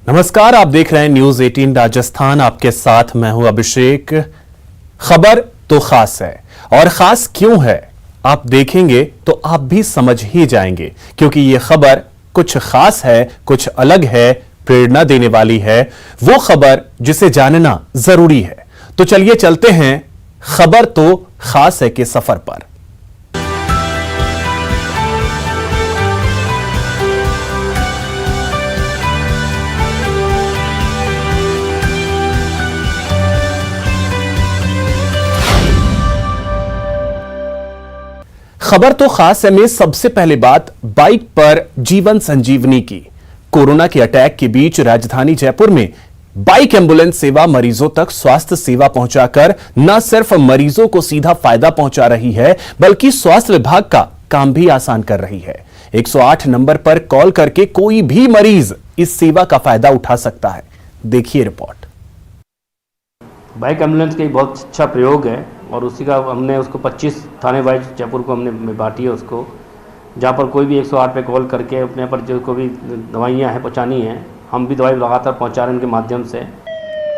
नमस्कार, आप देख रहे हैं न्यूज 18 राजस्थान। आपके साथ मैं हूं अभिषेक। खबर तो खास है, और खास क्यों है आप देखेंगे तो आप भी समझ ही जाएंगे, क्योंकि यह खबर कुछ खास है, कुछ अलग है, प्रेरणा देने वाली है। वो खबर जिसे जानना जरूरी है। तो चलिए चलते हैं खबर तो खास है के सफर पर। खबर तो खास है में सबसे पहले बात बाइक पर जीवन संजीवनी की। कोरोना के अटैक के बीच राजधानी जयपुर में बाइक एम्बुलेंस सेवा मरीजों तक स्वास्थ्य सेवा पहुंचाकर न सिर्फ मरीजों को सीधा फायदा पहुंचा रही है, बल्कि स्वास्थ्य विभाग का काम भी आसान कर रही है। 108 नंबर पर कॉल करके कोई भी मरीज इस सेवा का फायदा उठा सकता है। देखिए रिपोर्ट। बाइक एम्बुलेंस का एक बहुत अच्छा प्रयोग है और उसी का हमने उसको 25 थाने वाइज जयपुर को हमने बांटी है उसको, जहाँ पर कोई भी 108 पे कॉल करके अपने पर जो कोई भी दवाइयाँ हैं पहुँचानी है, हम भी दवाई लगातार पहुँचा रहे हैं इनके माध्यम से।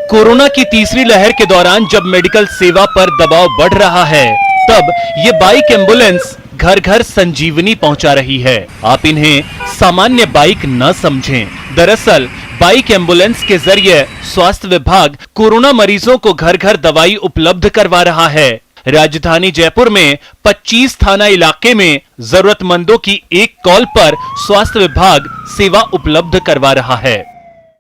कोरोना की तीसरी लहर के दौरान जब मेडिकल सेवा पर दबाव बढ़ रहा है, तब ये बाइक एम्बुलेंस घर घर संजीवनी पहुंचा रही है। आप इन्हें सामान्य बाइक न समझें। दरअसल बाइक एम्बुलेंस के जरिए स्वास्थ्य विभाग कोरोना मरीजों को घर घर दवाई उपलब्ध करवा रहा है। राजधानी जयपुर में 25 थाना इलाके में जरूरतमंदों की एक कॉल पर स्वास्थ्य विभाग सेवा उपलब्ध करवा रहा है।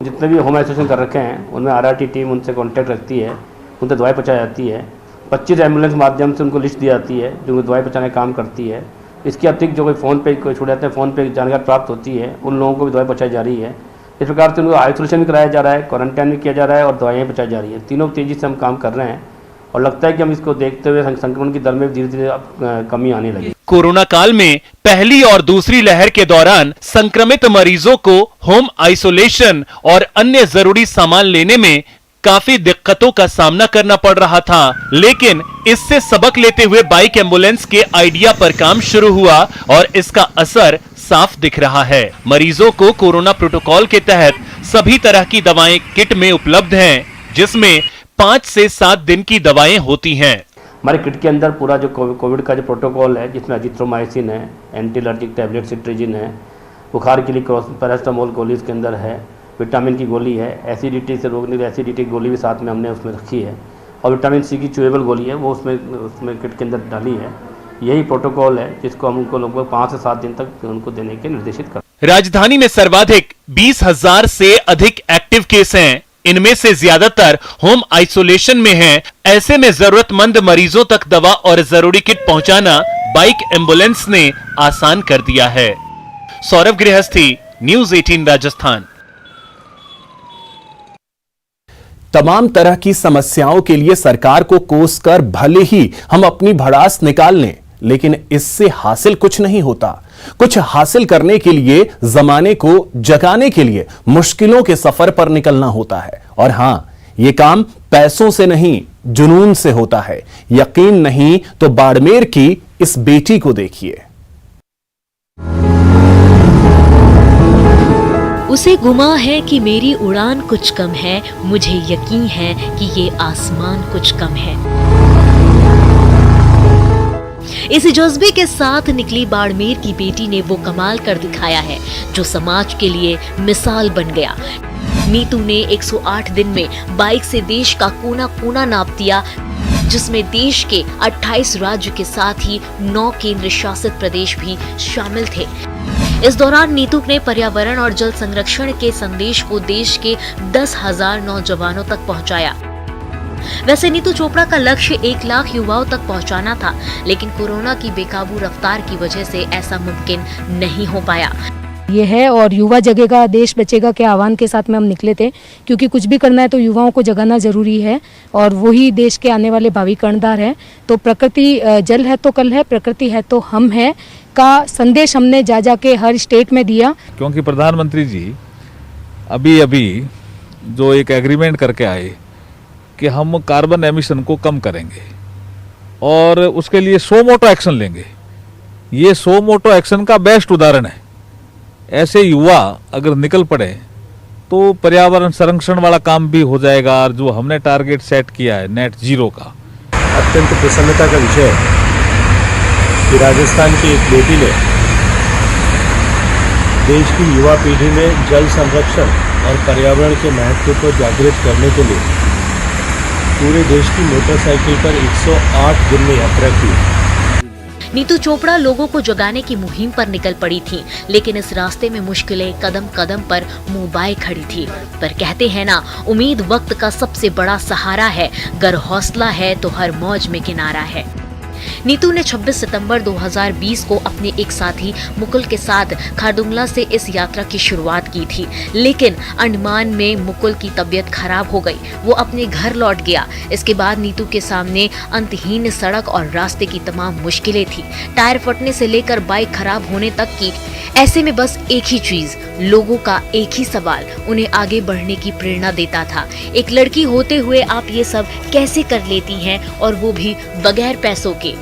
जितने भी होम आइसोलेशन कर रखे हैं उनमें आरआरटी टीम उनसे कांटेक्ट रखती है, उनसे दवाई पहुँचाई जाती है। 25 एम्बुलेंस माध्यम से उनको लिस्ट दी जाती है जो दवाई पहुँचाने का काम करती है। इसके अतिरिक्त जो कोई फ़ोन पे कोई छूट जाते हैं, फ़ोन पे जानकारी प्राप्त होती है, उन लोगों को भी दवाई पहुँचाई जा रही है। इस प्रकार से उनको आइसोलेशन भी कराया जा रहा है, क्वारंटाइन भी किया जा रहा है और दवाइयाँ पहुँचाई जा रही है। तीनों तेज़ी से हम काम कर रहे हैं और लगता है कि हम इसको देखते हुए संक्रमण की दर में धीरे धीरे कमी आने लगी। कोरोना काल में पहली और दूसरी लहर के दौरान संक्रमित मरीजों को होम आइसोलेशन और अन्य जरूरी सामान लेने में काफी दिक्कतों का सामना करना पड़ रहा था, लेकिन इससे सबक लेते हुए बाइक एम्बुलेंस के आइडिया पर काम शुरू हुआ और इसका असर साफ दिख रहा है। मरीजों को कोरोना प्रोटोकॉल के तहत सभी तरह की दवाएं किट में उपलब्ध हैं, जिसमें 5 से 7 दिन की दवाएं होती हैं। हमारे किट के अंदर पूरा जो कोविड का जो प्रोटोकॉल है, जिसमें एजिथ्रोमाइसिन है, एंटी एलर्जिक टैबलेट सिट्रीजिन है, बुखार के लिए पैरास्टामोल गोली इसके अंदर है, विटामिन की गोली है, एसिडिटी से रोकने के लिए एसिडिटी की गोली भी साथ में हमने उसमें रखी है, और विटामिन सी की च्यूएबल गोली है वो उसमें किट के अंदर डाली है। यही प्रोटोकॉल है जिसको हम उनको लगभग 5 से 7 दिन तक उनको देने के निर्देशित कर। राजधानी में सर्वाधिक 20,000 से अधिक एक्टिव केस हैं। इनमें से ज्यादातर होम आइसोलेशन में हैं। ऐसे में जरूरतमंद मरीजों तक दवा और जरूरी किट पहुंचाना बाइक एम्बुलेंस ने आसान कर दिया है। सौरभ गृहस्थी, न्यूज 18 राजस्थान। तमाम तरह की समस्याओं के लिए सरकार को कोसकर भले ही हम अपनी भड़ास निकाल लें, लेकिन इससे हासिल कुछ नहीं होता। कुछ हासिल करने के लिए जमाने को जगाने के लिए मुश्किलों के सफर पर निकलना होता है। और हां, यह काम पैसों से नहीं, जुनून से होता है। यकीन नहीं तो बाड़मेर की इस बेटी को देखिए। उसे गुमा है कि मेरी उड़ान कुछ कम है, मुझे यकीन है कि ये आसमान कुछ कम है। इस जज्बे के साथ निकली बाड़मेर की बेटी ने वो कमाल कर दिखाया है जो समाज के लिए मिसाल बन गया। नीतू ने 108 दिन में बाइक से देश का कोना कोना नाप दिया, जिसमें देश के 28 राज्य के साथ ही 9 केंद्र शासित प्रदेश भी शामिल थे। इस दौरान नीतू ने पर्यावरण और जल संरक्षण के संदेश को देश के 10,000 नौजवानों तक पहुंचाया। वैसे नीतू चोपड़ा का लक्ष्य 1 लाख युवाओं तक पहुंचाना था, लेकिन कोरोना की बेकाबू रफ्तार की वजह से ऐसा मुमकिन नहीं हो पाया। ये है और युवा जगेगा देश बचेगा के आह्वान के साथ में हम निकले थे, क्योंकि कुछ भी करना है तो युवाओं को जगाना जरूरी है और वही देश के आने वाले भावी कर्णधार हैं। तो प्रकृति जल है तो कल है, प्रकृति है तो हम है का संदेश हमने जा के हर स्टेट में दिया। क्योंकि प्रधानमंत्री जी अभी जो एक एग्रीमेंट करके आए कि हम कार्बन एमिशन को कम करेंगे और उसके लिए 100 मोटो एक्शन लेंगे। ये 100 मोटो एक्शन का बेस्ट उदाहरण है। ऐसे युवा अगर निकल पड़े तो पर्यावरण संरक्षण वाला काम भी हो जाएगा। और जो हमने टारगेट सेट किया है नेट जीरो का, अत्यंत प्रसन्नता का विषय है कि राजस्थान की एक बेटी ने देश की युवा पीढ़ी में जल संरक्षण और पर्यावरण के महत्व को जागृत करने के लिए पूरे देश की मोटरसाइकिल पर 108 दिन में यात्रा की। नीतू चोपड़ा लोगों को जगाने की मुहिम पर निकल पड़ी थी, लेकिन इस रास्ते में मुश्किलें कदम कदम पर मुंह बाए खड़ी थी। पर कहते हैं ना, उम्मीद वक्त का सबसे बड़ा सहारा है, गर हौसला है तो हर मौज में किनारा है। नीतू ने 26 सितंबर 2020 को अपने एक साथी मुकुल के साथ खारदुंगला से इस यात्रा की शुरुआत की थी, लेकिन अंडमान में मुकुल की तबीयत खराब हो गई। वो अपने घर लौट गया। इसके बाद नीतू के सामने अंतहीन सड़क और रास्ते की तमाम मुश्किलें थी, टायर फटने से लेकर बाइक खराब होने तक की। ऐसे में बस एक ही चीज, लोगों का एक ही सवाल उन्हें आगे बढ़ने की प्रेरणा देता था। एक लड़की होते हुए आप ये सब कैसे कर लेती हैं, और वो भी बगैर पैसों के।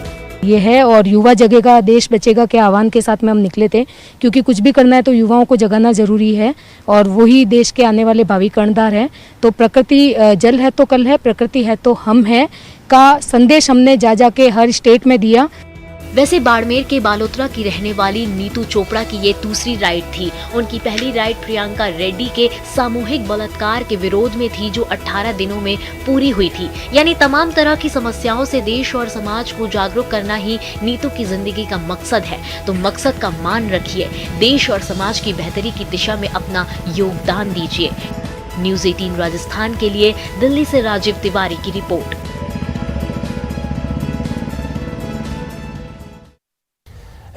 ये है, और युवा जगेगा देश बचेगा के आह्वान के साथ में हम निकले थे, क्योंकि कुछ भी करना है तो युवाओं को जगाना जरूरी है, और वही देश के आने वाले भावी कर्णधार हैं। तो प्रकृति जल है तो कल है, प्रकृति है तो हम हैं का संदेश हमने जा के हर स्टेट में दिया। वैसे बाड़मेर के बालोतरा की रहने वाली नीतू चोपड़ा की ये दूसरी राइड थी। उनकी पहली राइड प्रियंका रेड्डी के सामूहिक बलात्कार के विरोध में थी, जो 18 दिनों में पूरी हुई थी। यानी तमाम तरह की समस्याओं से देश और समाज को जागरूक करना ही नीतू की जिंदगी का मकसद है। तो मकसद का मान रखिए, देश और समाज की बेहतरी की दिशा में अपना योगदान दीजिए। न्यूज़ 18 राजस्थान के लिए दिल्ली से राजीव तिवारी की रिपोर्ट।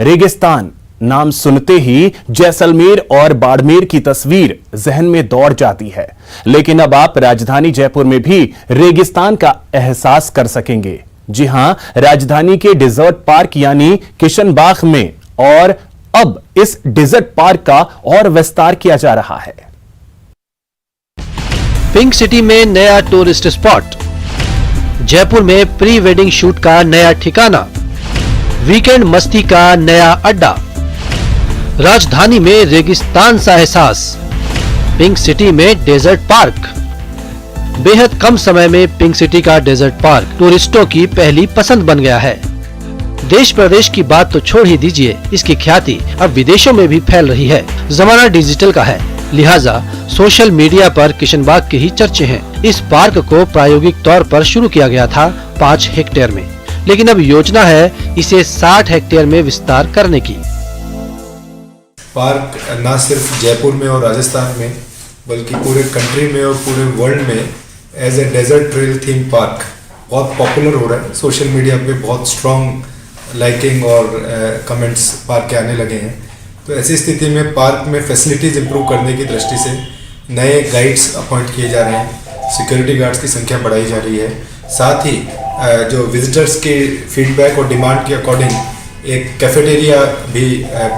रेगिस्तान नाम सुनते ही जैसलमेर और बाड़मेर की तस्वीर जहन में दौड़ जाती है, लेकिन अब आप राजधानी जयपुर में भी रेगिस्तान का एहसास कर सकेंगे। जी हां, राजधानी के डेजर्ट पार्क यानी किशनबाग में, और अब इस डेजर्ट पार्क का और विस्तार किया जा रहा है। पिंक सिटी में नया टूरिस्ट स्पॉट, जयपुर में प्री वेडिंग शूट का नया ठिकाना, वीकेंड मस्ती का नया अड्डा, राजधानी में रेगिस्तान सा एहसास, पिंक सिटी में डेजर्ट पार्क। बेहद कम समय में पिंक सिटी का डेजर्ट पार्क टूरिस्टों की पहली पसंद बन गया है। देश प्रदेश की बात तो छोड़ ही दीजिए, इसकी ख्याति अब विदेशों में भी फैल रही है। जमाना डिजिटल का है, लिहाजा सोशल मीडिया पर किशनबाग के ही चर्चे हैं। इस पार्क को प्रायोगिक तौर पर शुरू किया गया था 5 हेक्टेयर में, लेकिन अब योजना है इसे 60 हेक्टेयर में विस्तार करने की। पार्क न सिर्फ जयपुर में और राजस्थान में, बल्कि पूरे कंट्री में और पूरे वर्ल्ड में as a desert trail theme park बहुत पॉपुलर हो रहा है। सोशल मीडिया पे बहुत स्ट्रॉन्ग लाइकिंग और कमेंट्स पार्क के आने लगे हैं। तो ऐसी स्थिति में पार्क में फैसिलिटीज़ इंप्रूव करने की दृष्टि से नए गाइड्स अपॉइंट किए जा रहे हैं, सिक्योरिटी गार्ड्स की संख्या बढ़ाई जा रही है। साथ ही जो विजिटर्स के फीडबैक और डिमांड के अकॉर्डिंग एक कैफेटेरिया भी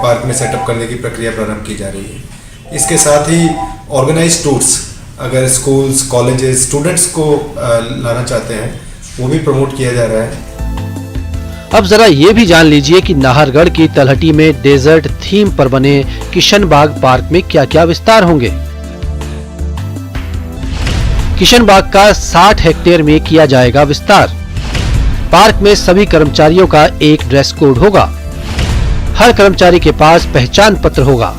पार्क में सेटअप करने की प्रक्रिया प्रारंभ की जा रही है। इसके साथ ही ऑर्गेनाइज टूर्स, अगर स्कूल्स, कॉलेजेस, स्टूडेंट्स को लाना चाहते हैं, वो भी प्रमोट किया जा रहा है। अब जरा ये भी जान लीजिए कि नाहरगढ़ की तलहटी में डेजर्ट थीम पर बने किशनबाग पार्क में क्या क्या विस्तार होंगे। किशनबाग का 60 हेक्टेयर में किया जाएगा विस्तार। पार्क में सभी कर्मचारियों का एक ड्रेस कोड होगा। हर कर्मचारी के पास पहचान पत्र होगा।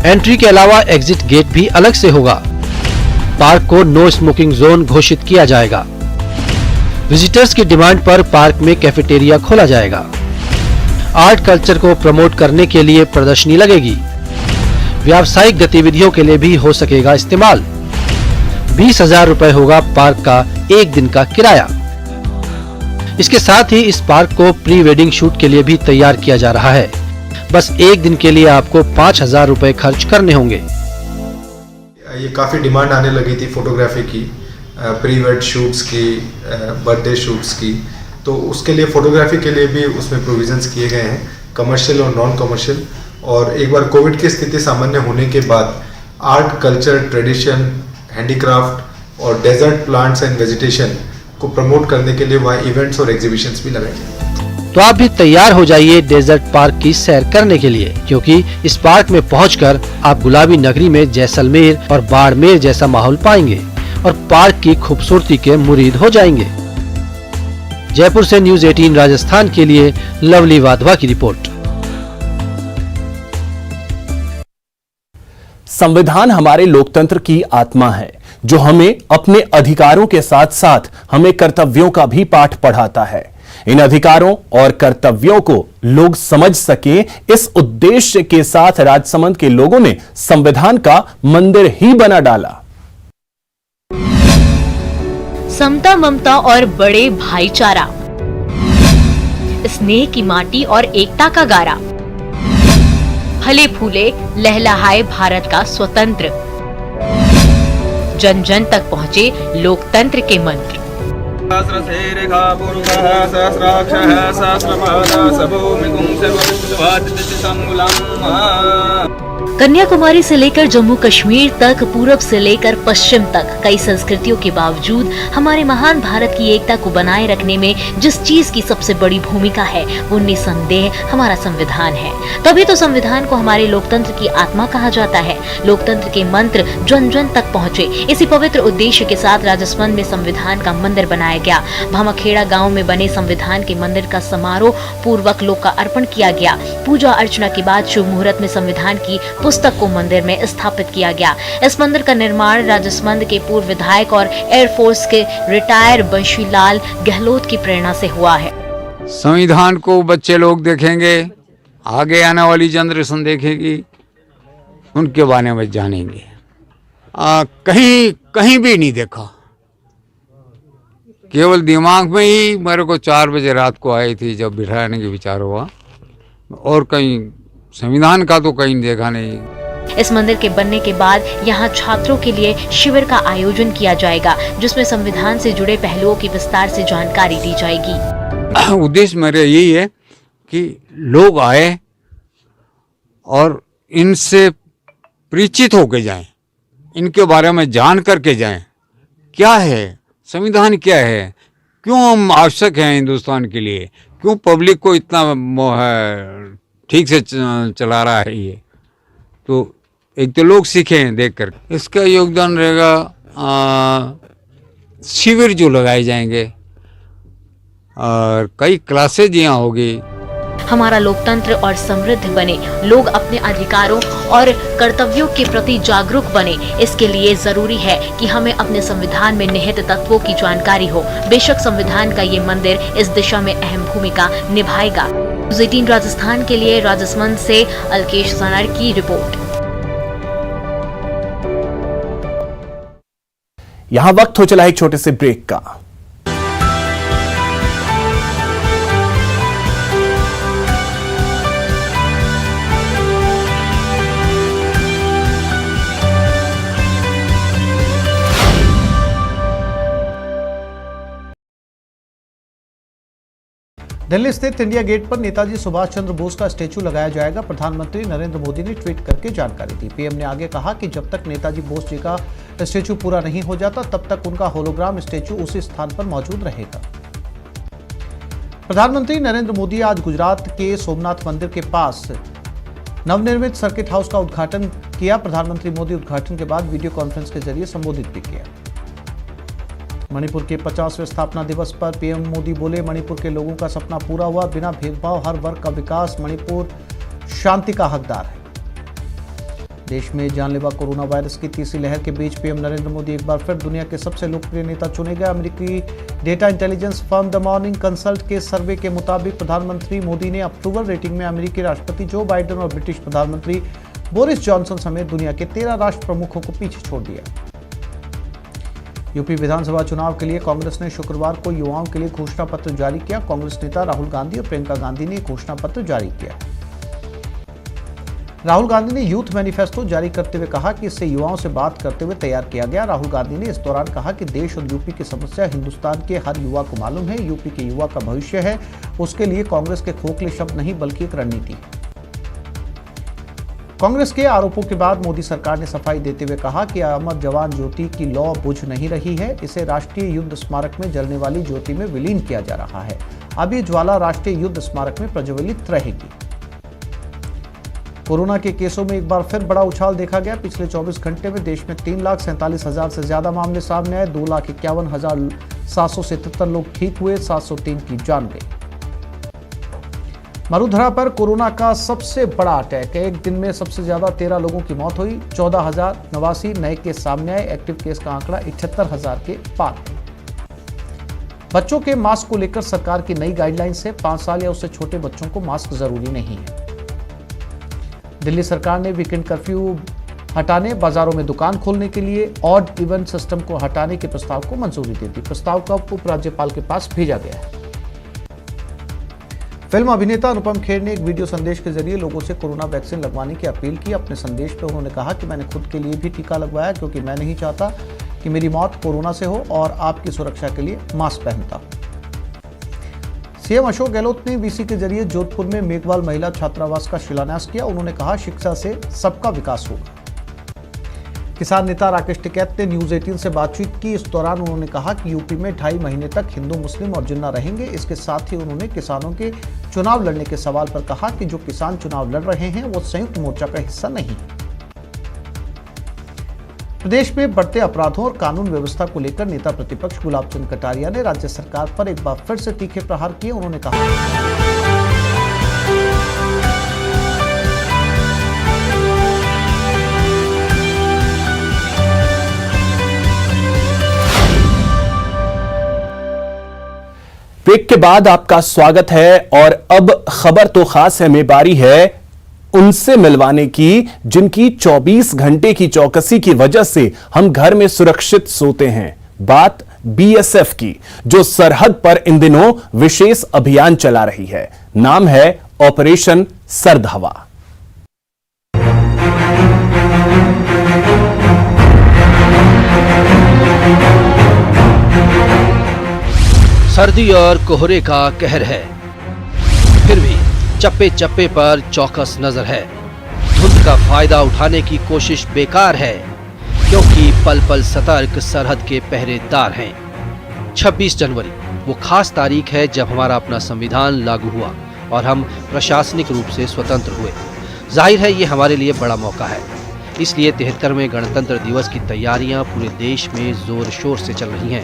एंट्री के अलावा एग्जिट गेट भी अलग से होगा। पार्क को नो स्मोकिंग जोन घोषित किया जाएगा। विजिटर्स की डिमांड पर पार्क में कैफेटेरिया खोला जाएगा। आर्ट कल्चर को प्रमोट करने के लिए प्रदर्शनी लगेगी। व्यावसायिक गतिविधियों के लिए भी हो सकेगा इस्तेमाल। 20,000 रुपए होगा पार्क का एक दिन का किराया। इसके साथ ही इस पार्क को प्री वेडिंग शूट के लिए भी तैयार किया जा रहा है। बस एक दिन के लिए आपको 5,000 रुपए खर्च करने होंगे। ये काफ़ी डिमांड आने लगी थी फोटोग्राफी की, प्री वेड शूट्स की, बर्थडे शूट्स की, तो उसके लिए फोटोग्राफी के लिए भी उसमें प्रोविजंस किए गए हैं, कमर्शियल और नॉन कमर्शियल। और एक बार कोविड की स्थिति सामान्य होने के बाद आर्ट, कल्चर, ट्रेडिशन, हैंडीक्राफ्ट और डेजर्ट प्लांट्स एंड वेजिटेशन को प्रमोट करने के लिए वहाँ इवेंट्स और एग्जीबिशंस भी लगाए गए। तो आप भी तैयार हो जाइए डेजर्ट पार्क की सैर करने के लिए, क्योंकि इस पार्क में पहुंचकर आप गुलाबी नगरी में जैसलमेर और बाड़मेर जैसा माहौल पाएंगे और पार्क की खूबसूरती के मुरीद हो जाएंगे। जयपुर से न्यूज़ 18 राजस्थान के लिए लवली वाधवा की रिपोर्ट। संविधान हमारे लोकतंत्र की आत्मा है, जो हमें अपने अधिकारों के साथ साथ हमें कर्तव्यों का भी पाठ पढ़ाता है। इन अधिकारों और कर्तव्यों को लोग समझ सके, इस उद्देश्य के साथ राजसमंद के लोगों ने संविधान का मंदिर ही बना डाला। समता, ममता और बड़े भाईचारा, स्नेह की माटी और एकता का गारा, फले फूले लहलहाए भारत का स्वतंत्र, जन जन तक पहुँचे लोकतंत्र के मंत्र। कन्याकुमारी से लेकर जम्मू कश्मीर तक, पूरब से लेकर पश्चिम तक, कई संस्कृतियों के बावजूद हमारे महान भारत की एकता को बनाए रखने में जिस चीज की सबसे बड़ी भूमिका है वो निसंदेह हमारा संविधान है। तभी तो संविधान को हमारे लोकतंत्र की आत्मा कहा जाता है। लोकतंत्र के मंत्र जन जन तक पहुँचे, इसी पवित्र उद्देश्य के साथ राजस्थान में संविधान का मंदिर बनाया गया। भामाखेड़ा गाँव में बने संविधान के मंदिर का समारोह पूर्वक लोकार्पण किया गया। पूजा अर्चना के बाद शुभ मुहूर्त में संविधान की पुस्तक को मंदिर में स्थापित किया गया। इस मंदिर का निर्माण राजसमंद के पूर्व विधायक और एयरफोर्स के रिटायर बंशीलाल गहलोत की प्रेरणा से हुआ है। संविधान को बच्चे लोग देखेंगे, आगे आने वाली जनरेशन देखेगी, उनके बारे में जानेंगे। कहीं भी नहीं देखा, केवल दिमाग में ही मेरे को 4 बजे रात को आई थी जब बिठाने के विचार हुआ, और कहीं संविधान का तो कहीं देखा नहीं। इस मंदिर के बनने के बाद यहाँ छात्रों के लिए शिविर का आयोजन किया जाएगा, जिसमें संविधान से जुड़े पहलुओं की विस्तार से जानकारी दी जाएगी। उद्देश्य मेरा यही है कि लोग आए और इनसे परिचित होके जाएं, इनके बारे में जान करके जाएं। क्या है संविधान, क्या है, क्यों हम आवश्यक हैं हिंदुस्तान के लिए, क्यों पब्लिक को इतना ठीक से चला रहा है ये। तो एक तो लोग सीखें देख कर। इसका योगदान रहेगा शिविर जो लगाए जाएंगे और कई क्लासेज यहाँ होगी। हमारा लोकतंत्र और समृद्ध बने, लोग अपने अधिकारों और कर्तव्यों के प्रति जागरूक बने। इसके लिए जरूरी है कि हमें अपने संविधान में निहित तत्वों की जानकारी हो। बेशक संविधान का ये मंदिर इस दिशा में अहम भूमिका निभाएगा। न्यूज़ 18 राजस्थान के लिए राजसमंद से अलकेश सनार की रिपोर्ट। यहां वक्त हो चला एक छोटे से ब्रेक का। दिल्ली स्थित इंडिया गेट पर नेताजी सुभाष चंद्र बोस का स्टैचू लगाया जाएगा। प्रधानमंत्री नरेंद्र मोदी ने ट्वीट करके जानकारी दी। पीएम ने आगे कहा कि जब तक नेताजी बोस जी का स्टैचू पूरा नहीं हो जाता तब तक उनका होलोग्राम स्टैचू उसी स्थान पर मौजूद रहेगा। प्रधानमंत्री नरेंद्र मोदी आज गुजरात के सोमनाथ मंदिर के पास नवनिर्मित सर्किट हाउस का उद्घाटन किया। प्रधानमंत्री मोदी उद्घाटन के बाद वीडियो कॉन्फ्रेंस के जरिए संबोधित भी किया। मणिपुर के 50वें स्थापना दिवस पर पीएम मोदी बोले, मणिपुर के लोगों का सपना पूरा हुआ, बिना भेदभाव हर वर्ग का विकास, मणिपुर शांति का हकदार है। देश में जानलेवा कोरोना वायरस की तीसरी लहर के बीच पीएम नरेंद्र मोदी एक बार फिर दुनिया के सबसे लोकप्रिय नेता चुने गए। अमेरिकी data intelligence firm the morning consult के सर्वे के मुताबिक प्रधानमंत्री मोदी ने अप्रूवल रेटिंग में अमेरिकी राष्ट्रपति जो बाइडेन और ब्रिटिश प्रधानमंत्री बोरिस जॉनसन समेत दुनिया के 13 राष्ट्र प्रमुखों को पीछे छोड़ दिया। यूपी विधानसभा चुनाव के लिए कांग्रेस ने शुक्रवार को युवाओं के लिए घोषणा पत्र जारी किया। कांग्रेस नेता राहुल गांधी और प्रियंका गांधी ने घोषणा पत्र जारी किया। राहुल गांधी ने यूथ मैनिफेस्टो जारी करते हुए कहा कि इसे युवाओं से बात करते हुए तैयार किया गया। राहुल गांधी ने इस दौरान कहा कि देश और यूपी की समस्या हिंदुस्तान के हर युवा को मालूम है। यूपी के युवा का भविष्य है, उसके लिए कांग्रेस के खोखले शब्द नहीं बल्कि एक रणनीति है। कांग्रेस के आरोपों के बाद मोदी सरकार ने सफाई देते हुए कहा कि अमर जवान ज्योति की लौ बुझ नहीं रही है, इसे राष्ट्रीय युद्ध स्मारक में जलने वाली ज्योति में विलीन किया जा रहा है। अब ये ज्वाला राष्ट्रीय युद्ध स्मारक में प्रज्वलित रहेगी। कोरोना के केसों में एक बार फिर बड़ा उछाल देखा गया। पिछले 24 घंटे में देश में 3,47,000 से ज्यादा मामले सामने आए। 2,51,777 लोग ठीक हुए, 703 की जान गई। मरुधरा पर कोरोना का सबसे बड़ा अटैक। एक दिन में सबसे ज्यादा 13 लोगों की मौत हुई। 14,089 नए केस सामने आए। एक्टिव केस का आंकड़ा 78,000 के पार। बच्चों के मास्क को लेकर सरकार की नई गाइडलाइंस है। 5 साल या उससे छोटे बच्चों को मास्क जरूरी नहीं है। दिल्ली सरकार ने वीकेंड कर्फ्यू हटाने, बाजारों में दुकान खोलने के लिए ऑड इवन सिस्टम को हटाने के प्रस्ताव को मंजूरी दे दी। प्रस्ताव का उपराज्यपाल के पास भेजा गया है। फिल्म अभिनेता अनुपम खेर ने एक वीडियो संदेश के जरिए लोगों से कोरोना वैक्सीन लगवाने की अपील की। अपने संदेश में उन्होंने कहा कि मैंने खुद के लिए भी टीका लगवाया, क्योंकि मैं नहीं चाहता कि मेरी मौत कोरोना से हो, और आपकी सुरक्षा के लिए मास्क पहनता हूं। सीएम अशोक गहलोत ने वीसी के जरिए जोधपुर में मेघवाल महिला छात्रावास का शिलान्यास किया। उन्होंने कहा, शिक्षा से सबका विकास होगा। किसान नेता राकेश टिकैत ने न्यूज 18 से बातचीत की। इस दौरान उन्होंने कहा कि यूपी में 2.5 महीने तक हिंदू, मुस्लिम और जिन्ना रहेंगे। इसके साथ ही उन्होंने किसानों के चुनाव लड़ने के सवाल पर कहा कि जो किसान चुनाव लड़ रहे हैं वो संयुक्त मोर्चा का हिस्सा नहीं है। प्रदेश में बढ़ते अपराधों और कानून व्यवस्था को लेकर नेता प्रतिपक्ष गुलाब चंद कटारिया ने राज्य सरकार पर एक बार फिर से तीखे प्रहार किए। उन्होंने कहा, ब्रेक के बाद आपका स्वागत है और अब खबर तो खास है में बारी है उनसे मिलवाने की जिनकी 24 घंटे की चौकसी की वजह से हम घर में सुरक्षित सोते हैं। बात बीएसएफ की, जो सरहद पर इन दिनों विशेष अभियान चला रही है। नाम है ऑपरेशन सर्द हवा। सर्दी और कोहरे का कहर है, फिर भी चप्पे चप्पे पर चौकस नजर है। धुंध का फायदा उठाने की कोशिश बेकार है, क्योंकि पल पल सतर्क सरहद के पहरेदार हैं। 26 जनवरी वो खास तारीख है जब हमारा अपना संविधान लागू हुआ और हम प्रशासनिक रूप से स्वतंत्र हुए। जाहिर है ये हमारे लिए बड़ा मौका है। इसलिए 73वें गणतंत्र दिवस की तैयारियां पूरे देश में जोर शोर से चल रही हैं।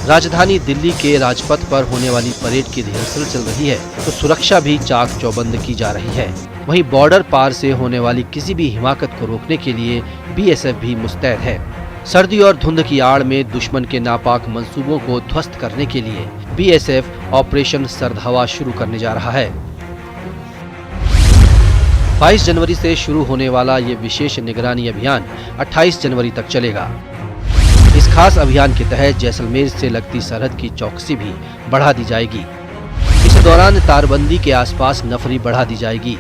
राजधानी दिल्ली के राजपथ पर होने वाली परेड की रिहर्सल चल रही है, तो सुरक्षा भी चाक चौबंद की जा रही है। वहीं बॉर्डर पार से होने वाली किसी भी हिमाकत को रोकने के लिए बीएसएफ भी मुस्तैद है। सर्दी और धुंध की आड़ में दुश्मन के नापाक मंसूबों को ध्वस्त करने के लिए बीएसएफ ऑपरेशन सर्द हवा शुरू करने जा रहा है। 22 जनवरी से शुरू होने वाला ये विशेष निगरानी अभियान 28 जनवरी तक चलेगा। इस खास अभियान के तहत जैसलमेर से लगती सरहद की चौकसी भी बढ़ा दी जाएगी। इस दौरान तारबंदी के आसपास नफरी बढ़ा दी जाएगी।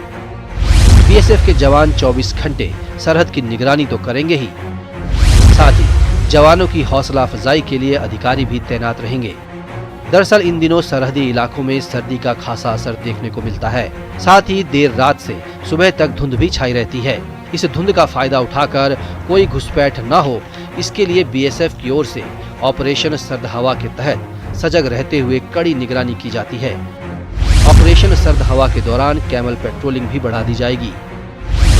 बीएसएफ के जवान 24 घंटे सरहद की निगरानी तो करेंगे ही, साथ ही जवानों की हौसला अफजाई के लिए अधिकारी भी तैनात रहेंगे। दरअसल इन दिनों सरहदी इलाकों में सर्दी का खासा असर देखने को मिलता है। साथ ही देर रात से सुबह तक धुंध भी छाई रहती है। इस धुंध का फायदा उठाकर कोई घुसपैठ न हो, इसके लिए बीएसएफ की ओर से ऑपरेशन सर्द हवा के तहत सजग रहते हुए कड़ी निगरानी की जाती है। ऑपरेशन सर्द हवा के दौरान कैमल पेट्रोलिंग भी बढ़ा दी जाएगी।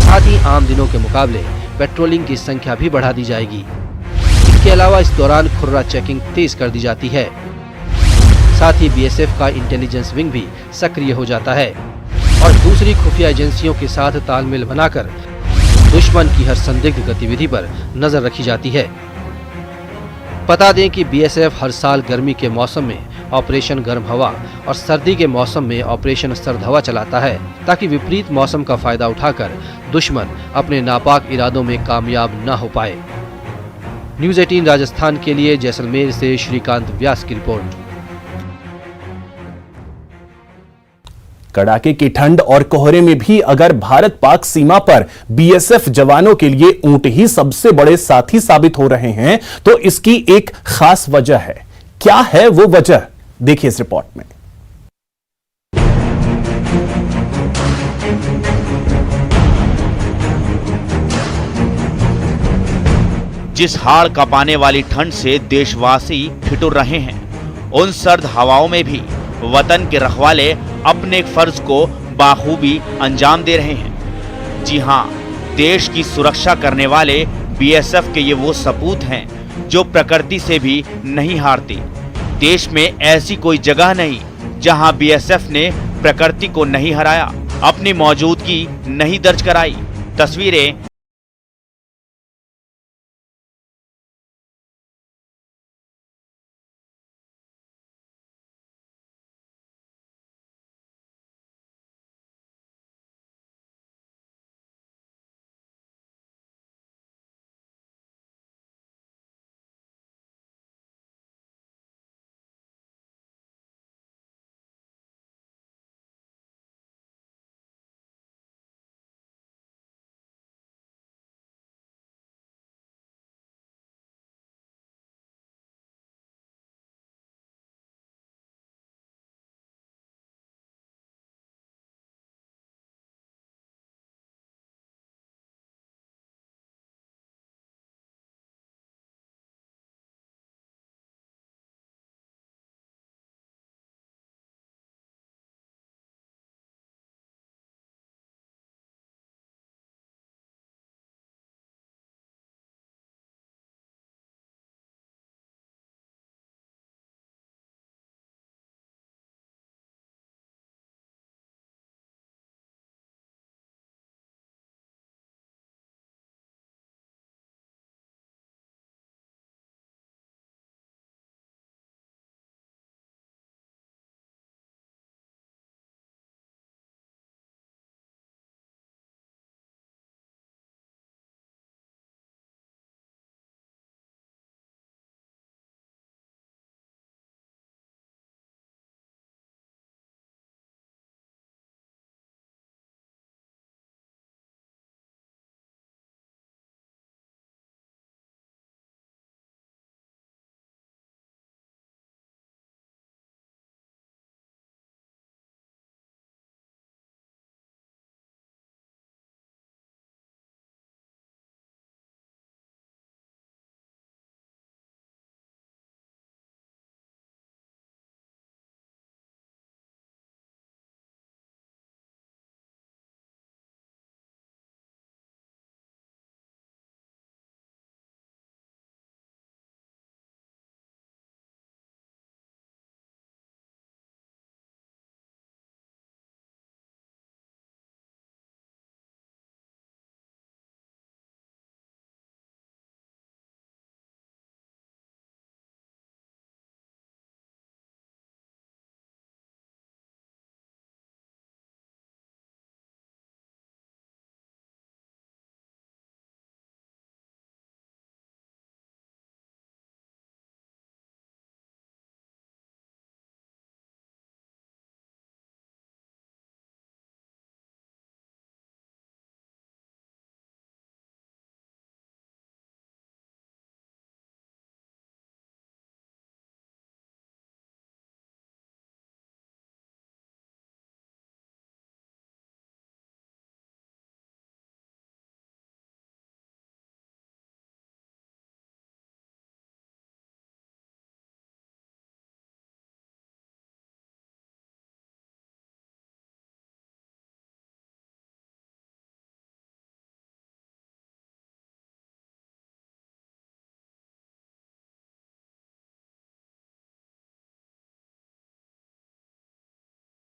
साथ ही आम दिनों के मुकाबले पेट्रोलिंग की संख्या भी बढ़ा दी जाएगी। इसके अलावा इस दौरान खुर्रा चेकिंग तेज कर दी जाती है। साथ ही बीएसएफ का इंटेलिजेंस विंग भी सक्रिय हो जाता है और दूसरी खुफिया एजेंसियों के साथ तालमेल बनाकर दुश्मन की हर संदिग्ध गतिविधि पर नजर रखी जाती है। बता दें कि बीएसएफ हर साल गर्मी के मौसम में ऑपरेशन गर्म हवा और सर्दी के मौसम में ऑपरेशन सर्द हवा चलाता है, ताकि विपरीत मौसम का फायदा उठाकर दुश्मन अपने नापाक इरादों में कामयाब न हो पाए। न्यूज 18 राजस्थान के लिए जैसलमेर से श्रीकांत व्यास की रिपोर्ट। कड़ाके की ठंड और कोहरे में भी अगर भारत पाक सीमा पर बीएसएफ जवानों के लिए ऊंट ही सबसे बड़े साथी साबित हो रहे हैं, तो इसकी एक खास वजह है। क्या है वो वजह, देखिए इस रिपोर्ट में। जिस हाड़ कांपाने वाली ठंड से देशवासी ठिठुर रहे हैं, उन सर्द हवाओं में भी वतन के रखवाले अपने फर्ज को बाखूबी अंजाम दे रहे हैं। जी हां, देश की सुरक्षा करने वाले बीएसएफ के ये वो सपूत हैं जो प्रकृति से भी नहीं हारते। देश में ऐसी कोई जगह नहीं जहां बीएसएफ ने प्रकृति को नहीं हराया, अपनी मौजूदगी नहीं दर्ज कराई। तस्वीरें